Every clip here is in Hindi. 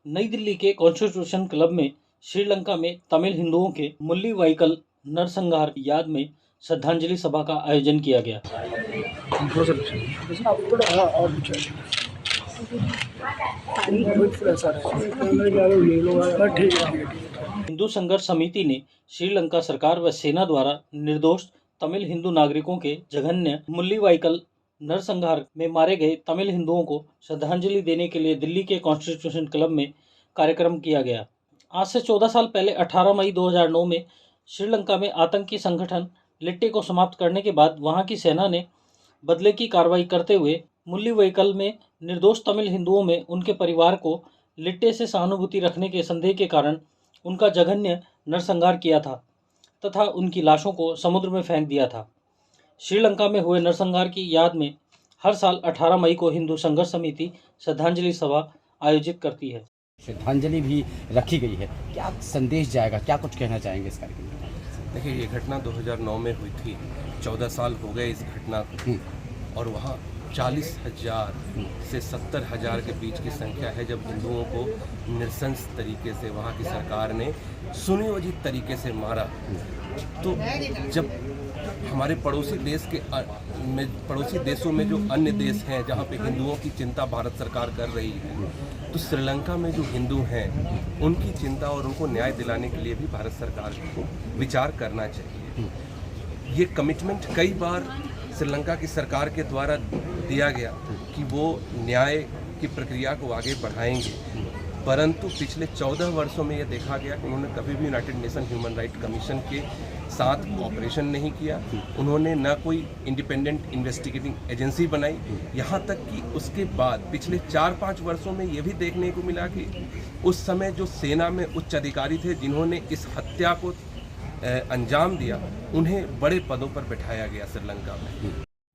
नई दिल्ली के कॉन्स्टिट्यूशन क्लब में श्रीलंका में तमिल हिंदुओं के मुल्लीवाइकल नरसंहार की याद में श्रद्धांजलि सभा का आयोजन किया गया। हिंदू संघर्ष समिति ने श्रीलंका सरकार व सेना द्वारा निर्दोष तमिल हिंदू नागरिकों के जघन्य मुल्लीवाइकल नरसंहार में मारे गए तमिल हिंदुओं को श्रद्धांजलि देने के लिए दिल्ली के कॉन्स्टिट्यूशन क्लब में कार्यक्रम किया गया। आज से 14 साल पहले 18 मई 2009 में श्रीलंका में आतंकी संगठन लिट्टे को समाप्त करने के बाद वहां की सेना ने बदले की कार्रवाई करते हुए मुल्लीवाइकल में निर्दोष तमिल हिंदुओं में उनके परिवार को लिट्टे से सहानुभूति रखने के संदेह के कारण उनका जघन्य नरसंहार किया था तथा उनकी लाशों को समुद्र में फेंक दिया था। श्रीलंका में हुए नरसंहार की याद में हर साल 18 मई को हिंदू संघर्ष समिति श्रद्धांजलि सभा आयोजित करती है। श्रद्धांजलि भी रखी गई है, क्या संदेश जाएगा, क्या कुछ कहना चाहेंगे इस कार्यक्रम में? देखिए, ये घटना 2009 में हुई थी। 14 साल हो गए इस घटना को और वहाँ 40,000 से 70,000 के बीच की संख्या है जब हिंदुओं को नृशंस तरीके से वहाँ की सरकार ने सुनियोजित तरीके से मारा। तो जब हमारे पड़ोसी देशों में जो अन्य देश हैं जहाँ पे हिंदुओं की चिंता भारत सरकार कर रही है, तो श्रीलंका में जो हिंदू हैं उनकी चिंता और उनको न्याय दिलाने के लिए भी भारत सरकार को विचार करना चाहिए। ये कमिटमेंट कई बार श्रीलंका की सरकार के द्वारा दिया गया कि वो न्याय की प्रक्रिया को आगे बढ़ाएंगे, परंतु पिछले 14 वर्षों में ये देखा गया कि उन्होंने कभी भी United nation human right commission के साथ कोऑपरेशन नहीं किया। उन्होंने न कोई इंडिपेंडेंट इन्वेस्टिगेटिंग एजेंसी बनाई। यहाँ तक कि उसके बाद पिछले 4-5 वर्षों में ये भी देखने को मिला कि उस समय जो सेना में उच्च अधिकारी थे जिन्होंने इस हत्या को अंजाम दिया, उन्हें बड़े पदों पर बैठाया गया श्रीलंका में।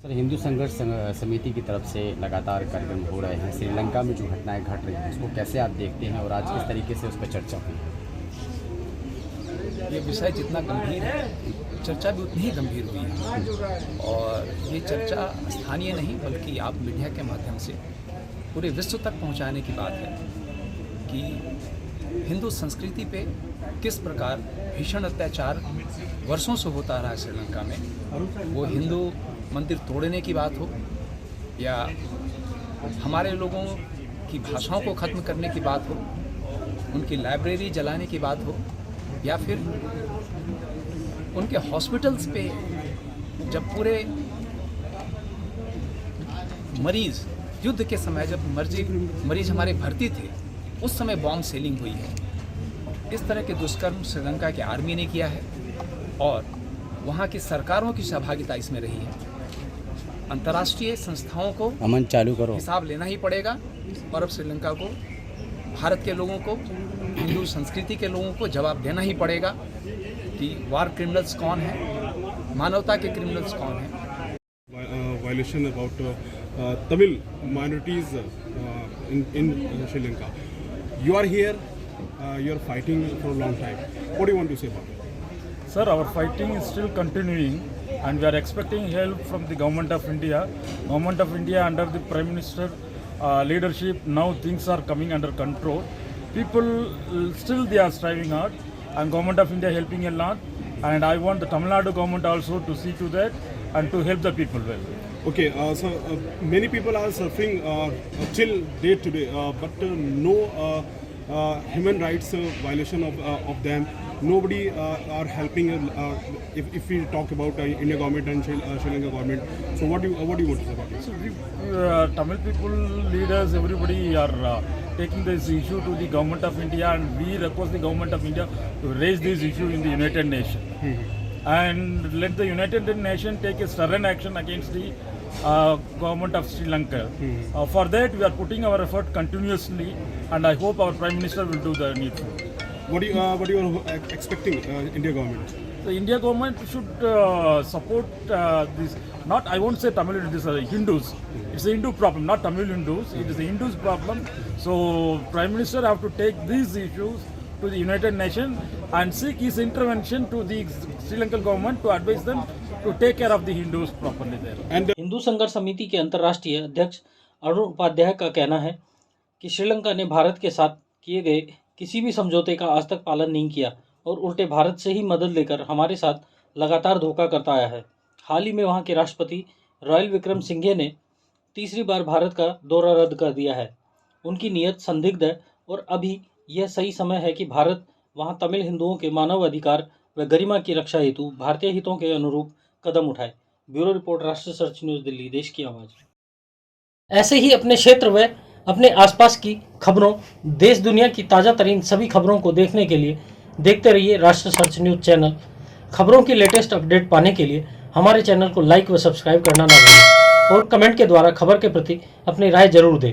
सर, हिंदू संघर्ष समिति की तरफ से लगातार कार्यक्रम हो रहे हैं। श्रीलंका में जो घटनाएं घट रही हैं उसको कैसे आप देखते हैं और आज किस तरीके से उस पर चर्चा हुई है? ये विषय जितना गंभीर है, चर्चा भी उतनी ही गंभीर हुई है और ये चर्चा स्थानीय नहीं बल्कि आप मीडिया के माध्यम से पूरे विश्व तक पहुंचाने की बात है कि हिंदू संस्कृति पे किस प्रकार भीषण अत्याचार वर्षों से होता रहा है श्रीलंका में। वो हिंदू मंदिर तोड़ने की बात हो या हमारे लोगों की भाषाओं को ख़त्म करने की बात हो, उनकी लाइब्रेरी जलाने की बात हो या फिर उनके हॉस्पिटल्स पे जब पूरे मरीज़ युद्ध के समय जब मरीज हमारे भर्ती थे उस समय बॉम्ब सेलिंग हुई है। इस तरह के दुष्कर्म श्रीलंका की आर्मी ने किया है और वहाँ की सरकारों की सहभागिता इसमें रही है। अंतर्राष्ट्रीय संस्थाओं को अमन चालू करो, हिसाब लेना ही पड़ेगा और अब श्रीलंका को, भारत के लोगों को, हिंदू संस्कृति के लोगों को जवाब देना ही पड़ेगा कि वार क्रिमिनल्स कौन है, मानवता के क्रिमिनल्स कौन हैं। Violation about Tamil minorities in Sri Lanka. You are here, you are fighting for a long time. What do you want to say about it? Sir, our fighting is still continuing and we are expecting help from the Government of India. Government of India under the Prime Minister leadership, now things are coming under control. People still they are striving hard and Government of India helping a lot, and I want the Tamil Nadu government also to see to that and to help the people well. Okay, so many people are suffering till date today, but no human rights violation of them. Nobody are helping. If we talk about India government and Sri Lanka government, so what do you want to say about it? So we, Tamil people, leaders, everybody are taking this issue to the Government of India, and we request the Government of India to raise this issue in the United Nations. And let the United Nations take a stern action against the government of Sri Lanka. For that, we are putting our effort continuously, and I hope our Prime Minister will do the needful. What you are expecting India government? The India government should support this. Not, I won't say Tamil Hindus, Hindus. It's a Hindu problem, not Tamil Hindus. It is a Hindus problem. So Prime Minister have to take these issues to the United Nations and seek his intervention to the Sri Lankan government to advise them to take care of the Hindus properly there. And Hindu संघर्ष समिति के अंतर्राष्ट्रीय अध्यक्ष अरुण उपाध्याय का कहना है कि श्रीलंका ने भारत के साथ किए गए किसी भी समझौते का आज तक पालन नहीं किया और उल्टे भारत से ही मदद लेकर हमारे साथ लगातार धोखा करता आया है। हाल ही में वहाँ के राष्ट्रपति रॉयल विक्रम सिंघे ने तीसरी बार भारत का दौरा रद्द कर दिया है। उनकी नीयत संदिग्ध है और अभी यह सही समय है कि भारत वहाँ तमिल हिंदुओं के मानव अधिकार व गरिमा की रक्षा हेतु भारतीय हितों के अनुरूप कदम उठाए। ब्यूरो रिपोर्ट, राष्ट्रीय सर्च न्यूज़, दिल्ली, देश की आवाज़। ऐसे ही अपने क्षेत्र व अपने आसपास की खबरों, देश दुनिया की ताज़ा तरीन सभी खबरों को देखने के लिए देखते रहिए राष्ट्रीय सर्च न्यूज़ चैनल। खबरों की लेटेस्ट अपडेट पाने के लिए हमारे चैनल को लाइक व सब्सक्राइब करना ना भूलें और कमेंट के द्वारा खबर के प्रति अपनी राय जरूर दें।